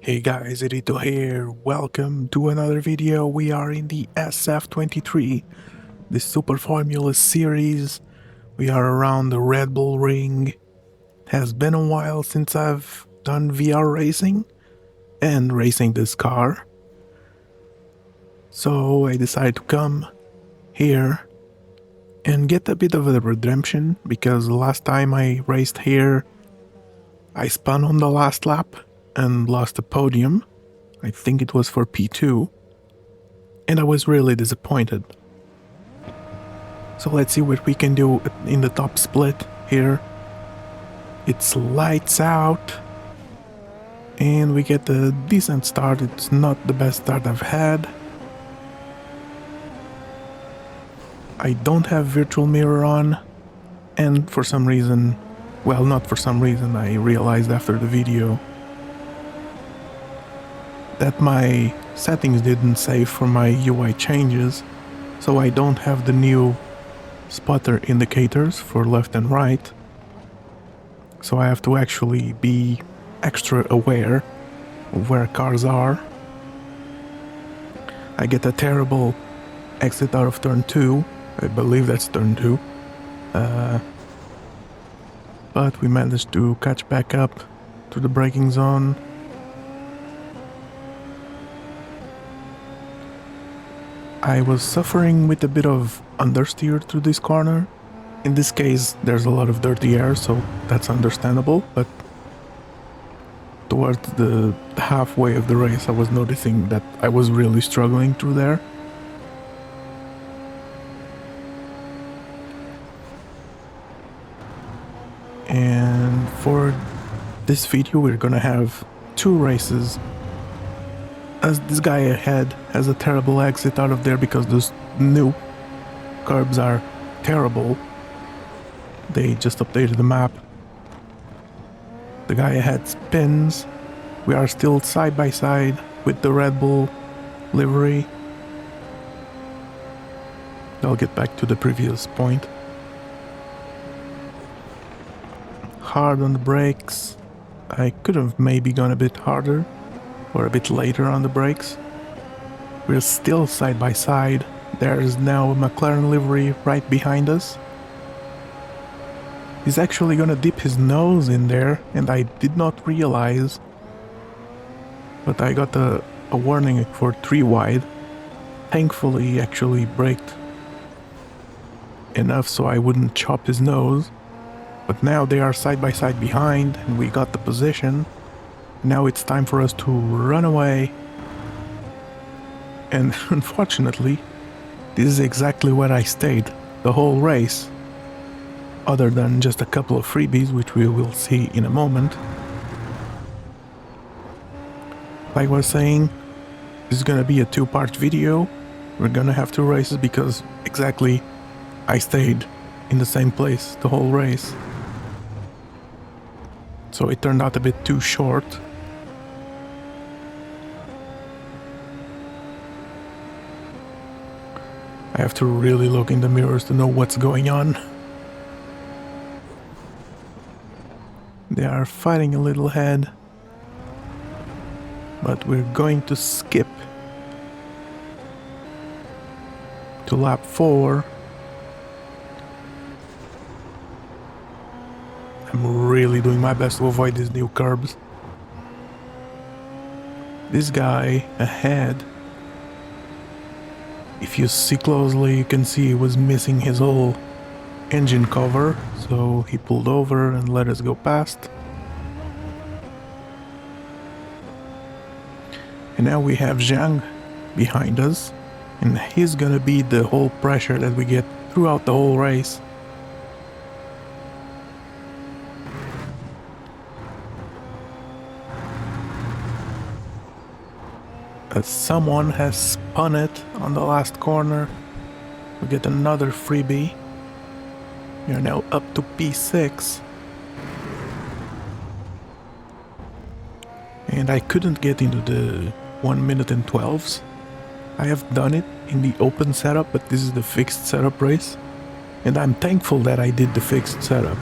Hey guys, Erito here. Welcome to another video. We are in the SF23, the Super Formula series. We are around the Red Bull Ring. Has been a while since I've done VR racing and racing this car. So I decided to come here and get a bit of a redemption because the last time I raced here, I spun on the last lap and lost the podium. I think it was for P2, and I was really disappointed. So let's see what we can do in the top split here. It's lights out, and we get a decent start. It's not the best start I've had. I don't have virtual mirror on, and for some reason, well, not for some reason, I realized after the video that my settings didn't save for my UI changes, so I don't have the new spotter indicators for left and right, so I have to actually be extra aware of where cars are. I get a terrible exit out of turn 2, I believe that's turn 2, but we managed to catch back up to the braking zone. I was suffering with a bit of understeer through this corner. In this case, there's a lot of dirty air, so that's understandable, but towards the halfway of the race, I was noticing that I was really struggling through there. And for this video, we're gonna have two races, as this guy ahead has a terrible exit out of there because those new curbs are terrible. They just updated the map. The guy ahead spins. We are still side by side with the Red Bull livery. I'll get back to the previous point. Hard on the brakes. I could have maybe gone a bit harder or a bit later on the brakes. We're still side by side. There's now a McLaren livery right behind us. He's actually gonna dip his nose in there, and I did not realize, but I got a warning for 3 wide. Thankfully he actually braked enough so I wouldn't chop his nose, but now they are side by side behind and we got the position. Now it's time for us to run away, and unfortunately this is exactly where I stayed the whole race, other than just a couple of freebies which we will see in a moment. Like I was saying, this is gonna be a 2-part video. We're gonna have 2 races because exactly I stayed in the same place the whole race, so it turned out a bit too short. I have to really look in the mirrors to know what's going on. They are fighting a little ahead, but we're going to skip to lap 4. I'm really doing my best to avoid these new curbs. This guy ahead, if you see closely, you can see he was missing his whole engine cover, so he pulled over and let us go past. And now we have Zhang behind us, and he's gonna be the whole pressure that we get throughout the whole race. As someone has spun it on the last corner, we get another freebie. We are now up to P6. And I couldn't get into the 1 minute and 12s. I have done it in the open setup, but this is the fixed setup race. And I'm thankful that I did the fixed setup,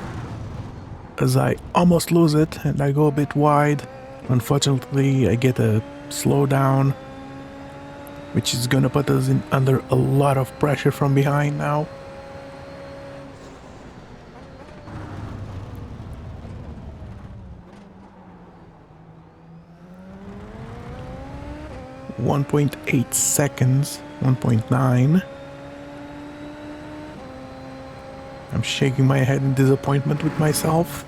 as I almost lose it and I go a bit wide Unfortunately, I get a slowdown, which is gonna put us under a lot of pressure from behind now. .8 seconds, 1.9. I'm shaking my head in disappointment with myself.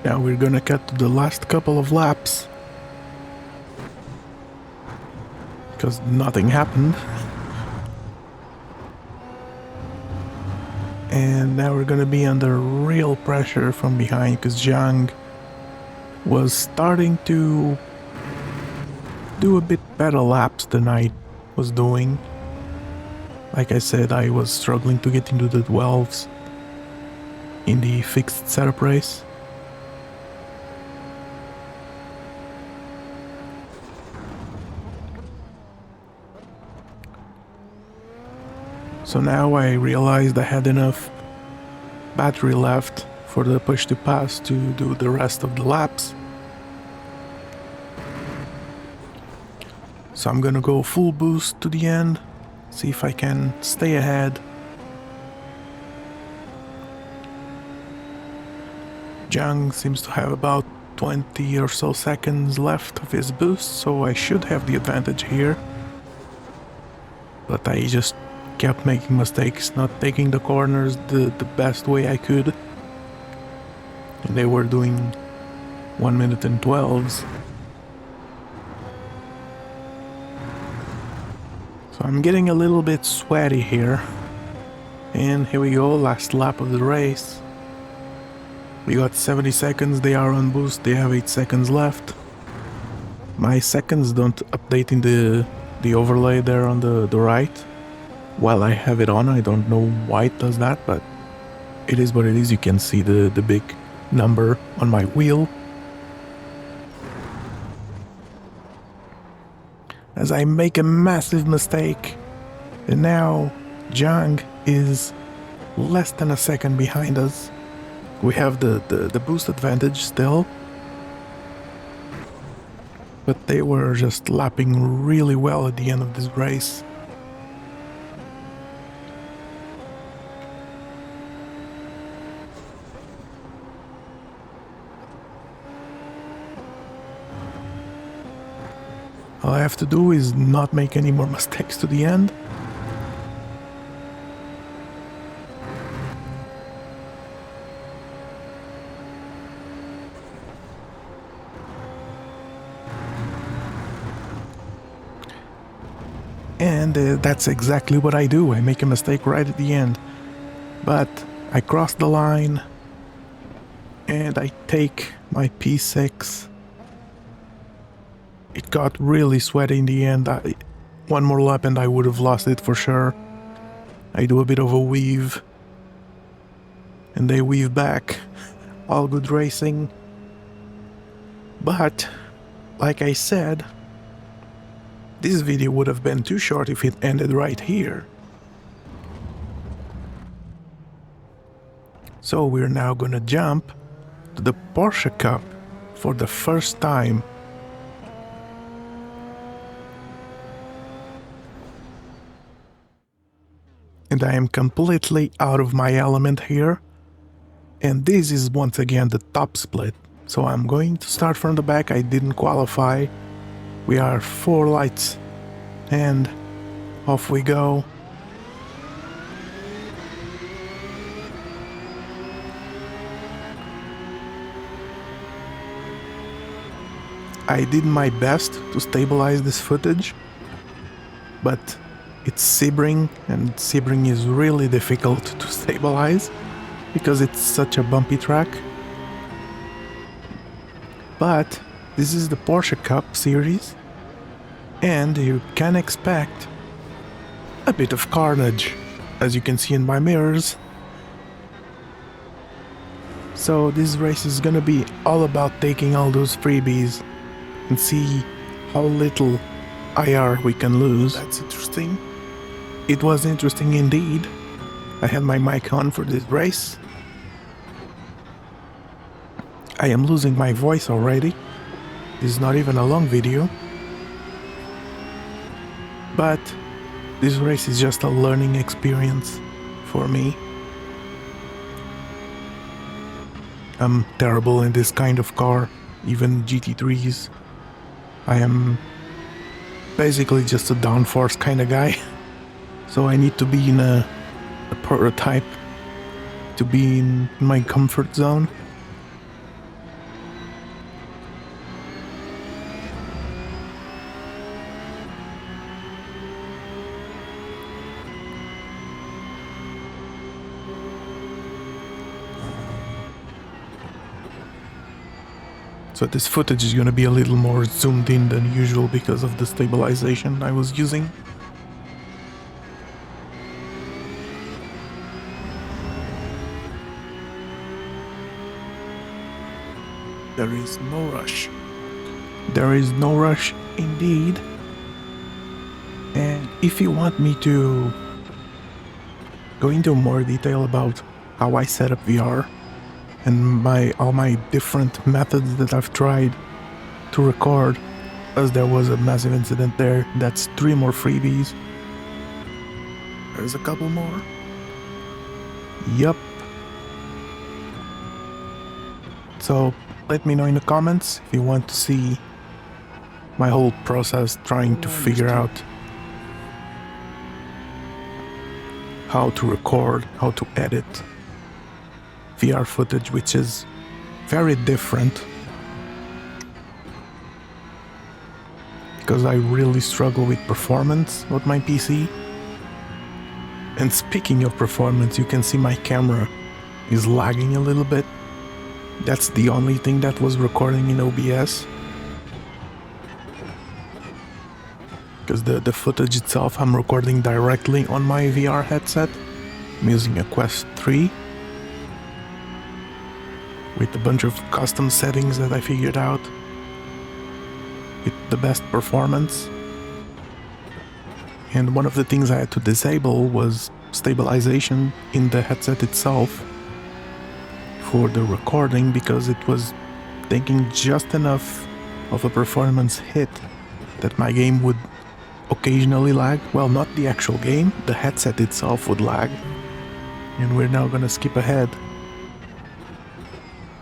Now we're gonna cut to the last couple of laps, because nothing happened. And now we're gonna be under real pressure from behind, because Zhang was starting to do a bit better laps than I was doing. Like I said, I was struggling to get into the 12s in the fixed setup race. So now I realized I had enough battery left for the push to pass to do the rest of the laps. So I'm gonna go full boost to the end, see if I can stay ahead. Zhang seems to have about 20 or so seconds left of his boost, so I should have the advantage here. But I just kept making mistakes, not taking the corners the best way I could. And they were doing 1 minute and 12s. So I'm getting a little bit sweaty here. And here we go, last lap of the race. We got 70 seconds, they are on boost, they have 8 seconds left. My seconds don't update in the overlay there on the right. While I have it on, I don't know why it does that, but it is what it is. You can see the big number on my wheel. As I make a massive mistake, and now Zhang is less than a second behind us. We have the boost advantage still, but they were just lapping really well at the end of this race. All I have to do is not make any more mistakes to the end. And that's exactly what I do. I make a mistake right at the end. But I cross the line and I take my P6. It got really sweaty in the end. One more lap and I would have lost it for sure. I do a bit of a weave. And they weave back. All good racing. But, like I said, this video would have been too short if it ended right here. So we're now gonna jump to the Porsche Cup for the first time. And I am completely out of my element here. And this is once again the top split. So I'm going to start from the back. I didn't qualify. We are 4 lights. And off we go. I did my best to stabilize this footage, but it's Sebring, and Sebring is really difficult to stabilize because it's such a bumpy track. But this is the Porsche Cup series, and you can expect a bit of carnage, as you can see in my mirrors. So this race is gonna be all about taking all those freebies and see how little IR we can lose. That's interesting. It was interesting indeed. I had my mic on for this race. I am losing my voice already. This is not even a long video. But this race is just a learning experience for me. I'm terrible in this kind of car, even GT3s. I am basically just a downforce kind of guy. So I need to be in a prototype to be in my comfort zone. So this footage is gonna be a little more zoomed in than usual because of the stabilization I was using. There is no rush. There is no rush indeed. And if you want me to go into more detail about how I set up VR and all my different methods that I've tried to record, as there was a massive incident there, that's 3 more freebies. There's a couple more. Yup. So let me know in the comments if you want to see my whole process trying to figure out how to record, how to edit VR footage, which is very different because I really struggle with performance with my PC. And speaking of performance, you can see my camera is lagging a little bit. That's the only thing that was recording in OBS, because the footage itself I'm recording directly on my VR headset. I'm using a Quest 3 with a bunch of custom settings that I figured out with the best performance. And one of the things I had to disable was stabilization in the headset itself for the recording, because it was taking just enough of a performance hit that my game would occasionally lag. Well, not the actual game, the headset itself would lag. And we're now gonna skip ahead,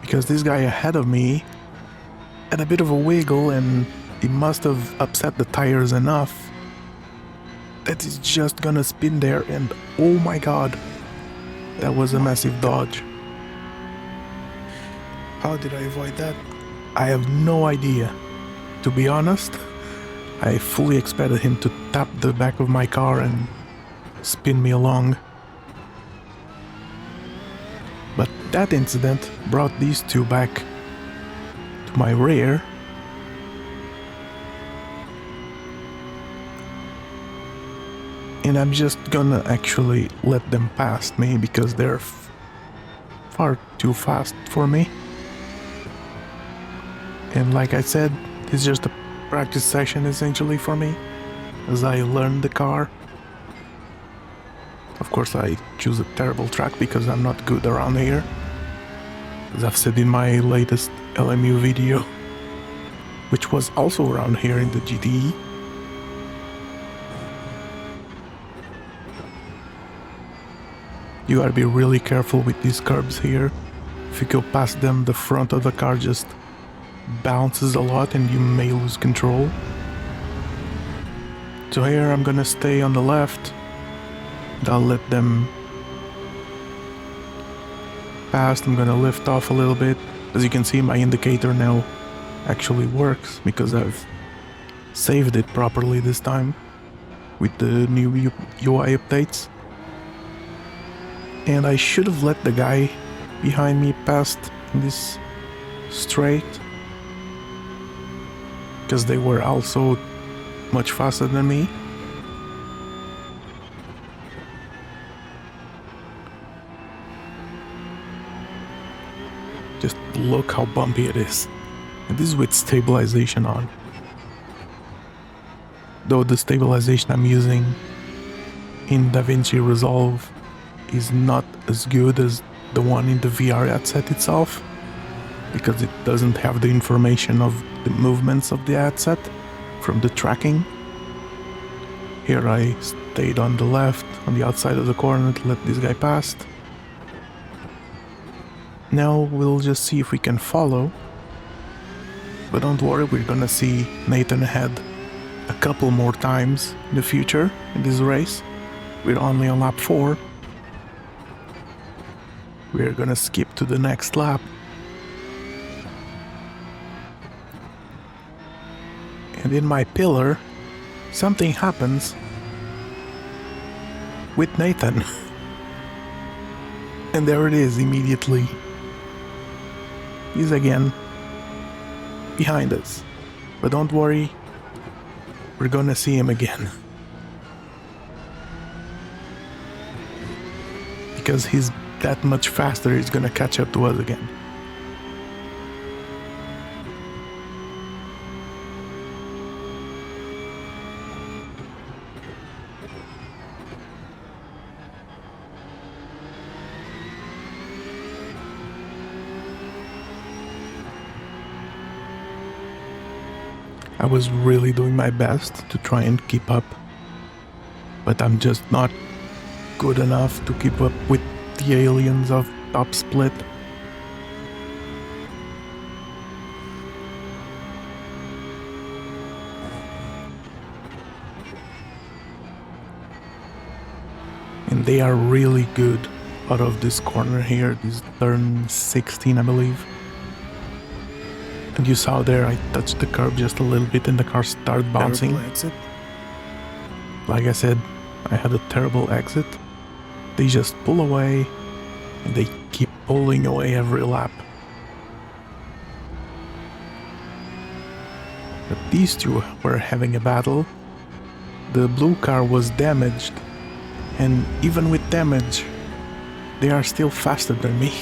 because this guy ahead of me had a bit of a wiggle and he must have upset the tires enough that he's just gonna spin there, and oh my god, that was a massive dodge. How did I avoid that? I have no idea. To be honest, I fully expected him to tap the back of my car and spin me along. But that incident brought these two back to my rear. And I'm just gonna actually let them pass me because they're far too fast for me. And like I said, it's just a practice session essentially for me as I learn the car. Of course, I choose a terrible track because I'm not good around here, as I've said in my latest LMU video, which was also around here in the GTE. You gotta be really careful with these curbs here. If you go past them, the front of the car just bounces a lot and you may lose control. So here I'm gonna stay on the left. I'll let them pass. I'm gonna lift off a little bit. As you can see, my indicator now actually works because I've saved it properly this time with the new UI updates. And I should have let the guy behind me pass in this straight, because they were also much faster than me. look how bumpy it is. And this is with stabilization on. Though the stabilization I'm using in DaVinci Resolve is not as good as the one in the VR headset itself, because it doesn't have the information of the movements of the headset from the tracking. Here I stayed on the left, on the outside of the corner to let this guy pass. Now we'll just see if we can follow. But don't worry, we're gonna see Nathan ahead a couple more times in the future in this race. We're only on lap 4. We're gonna skip to the next lap. And in my pillar, something happens with Nathan. And there it is immediately. He's again behind us. But don't worry, we're gonna see him again. Because he's that much faster, he's gonna catch up to us again. I was really doing my best to try and keep up, but I'm just not good enough to keep up with the aliens of Top Split. And they are really good out of this corner here, this turn 16 I believe. And you saw there, I touched the curb just a little bit and the car started bouncing. Like I said, I had a terrible exit. They just pull away and they keep pulling away every lap. But these two were having a battle. The blue car was damaged, and even with damage, they are still faster than me.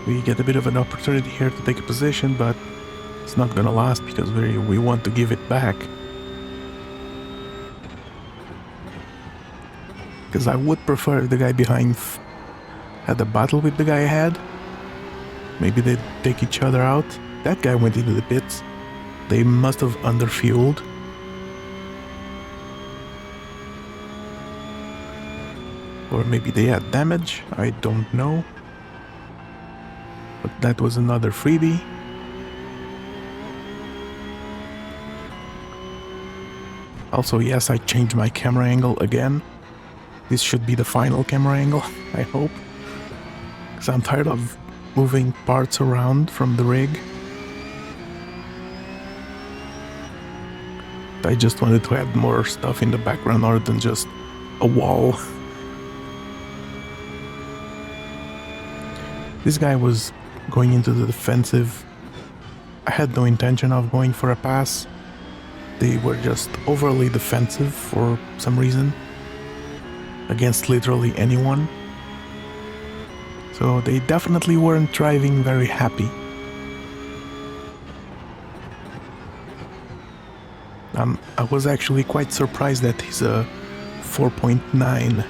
We get a bit of an opportunity here to take a position, but it's not gonna last because we want to give it back. Because I would prefer if the guy behind had a battle with the guy ahead. Maybe they'd take each other out. That guy went into the pits. They must have underfueled. Or maybe they had damage, I don't know. But that was another freebie. Also, yes, I changed my camera angle again. This should be the final camera angle, I hope. Because I'm tired of moving parts around from the rig. I just wanted to add more stuff in the background other than just a wall. This guy was going into the defensive. I had no intention of going for a pass. They were just overly defensive for some reason against literally anyone. So they definitely weren't driving very happy. I was actually quite surprised that he's a 4.9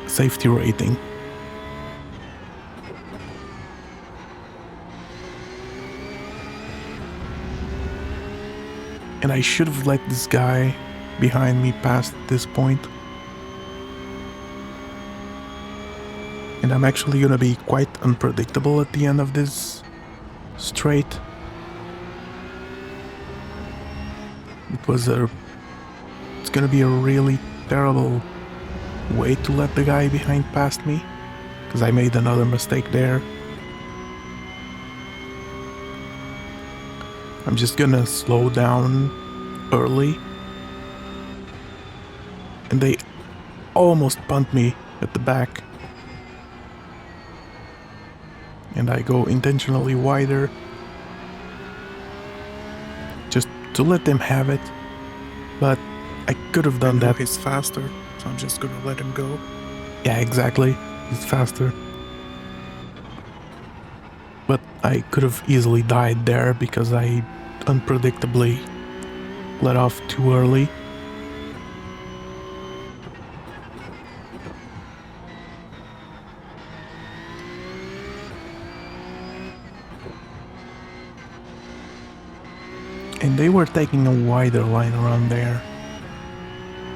safety rating. And I should have let this guy behind me pass at this point. And I'm actually gonna be quite unpredictable at the end of this straight. It's gonna be a really terrible way to let the guy behind pass me, because I made another mistake there. I'm just gonna slow down early. And they almost punt me at the back. And I go intentionally wider, just to let them have it. But I could have done that. He's faster, so I'm just gonna let him go. Yeah, exactly. It's faster. But I could have easily died there because I unpredictably let off too early. And they were taking a wider line around there.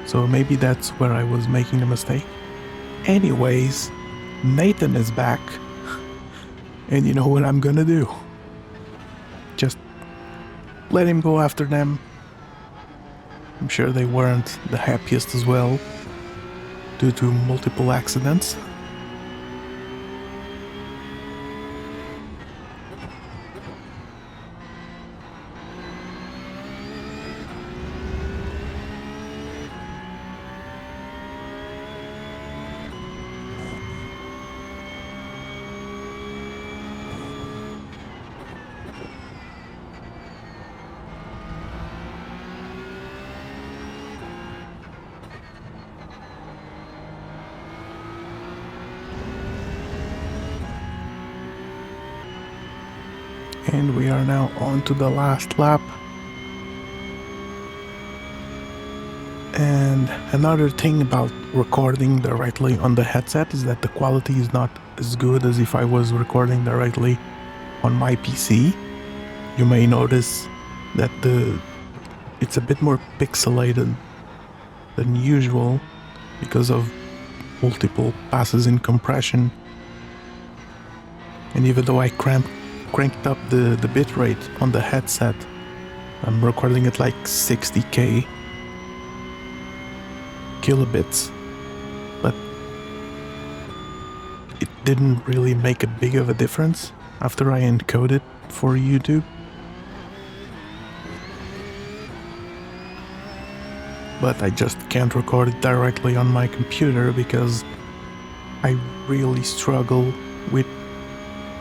So maybe that's where I was making a mistake. Anyways, Nathan is back. And you know what I'm gonna do? Just let him go after them. I'm sure they weren't the happiest as well, due to multiple accidents. And we are now on to the last lap. And another thing about recording directly on the headset is that the quality is not as good as if I was recording directly on my PC. You may notice that it's a bit more pixelated than usual because of multiple passes in compression. And even though I cranked up the bitrate on the headset, I'm recording at like 60k kilobits, but it didn't really make a big of a difference after I encoded for YouTube. But I just can't record it directly on my computer because I really struggle with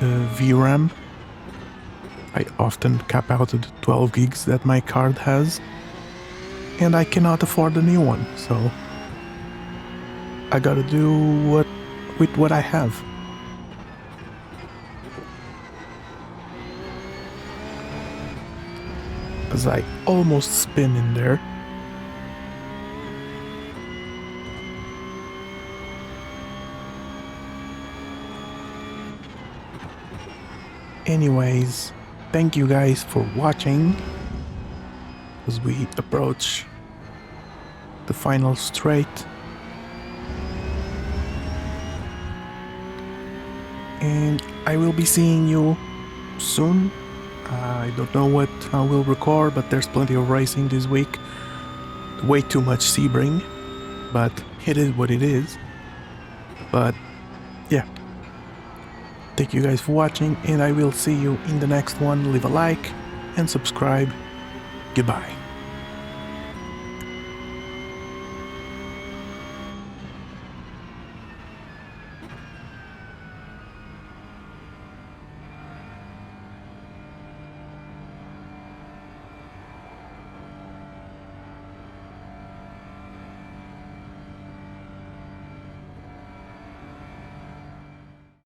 VRAM. I often cap out at 12 gigs that my card has, and I cannot afford a new one, so I gotta do with what I have. As I almost spin in there. Anyways, thank you guys for watching as we approach the final straight. And I will be seeing you soon. I don't know what I will record, but there's plenty of racing this week. Way too much Sebring, but it is what it is. But yeah. Thank you guys for watching, and I will see you in the next one. Leave a like and subscribe. Goodbye.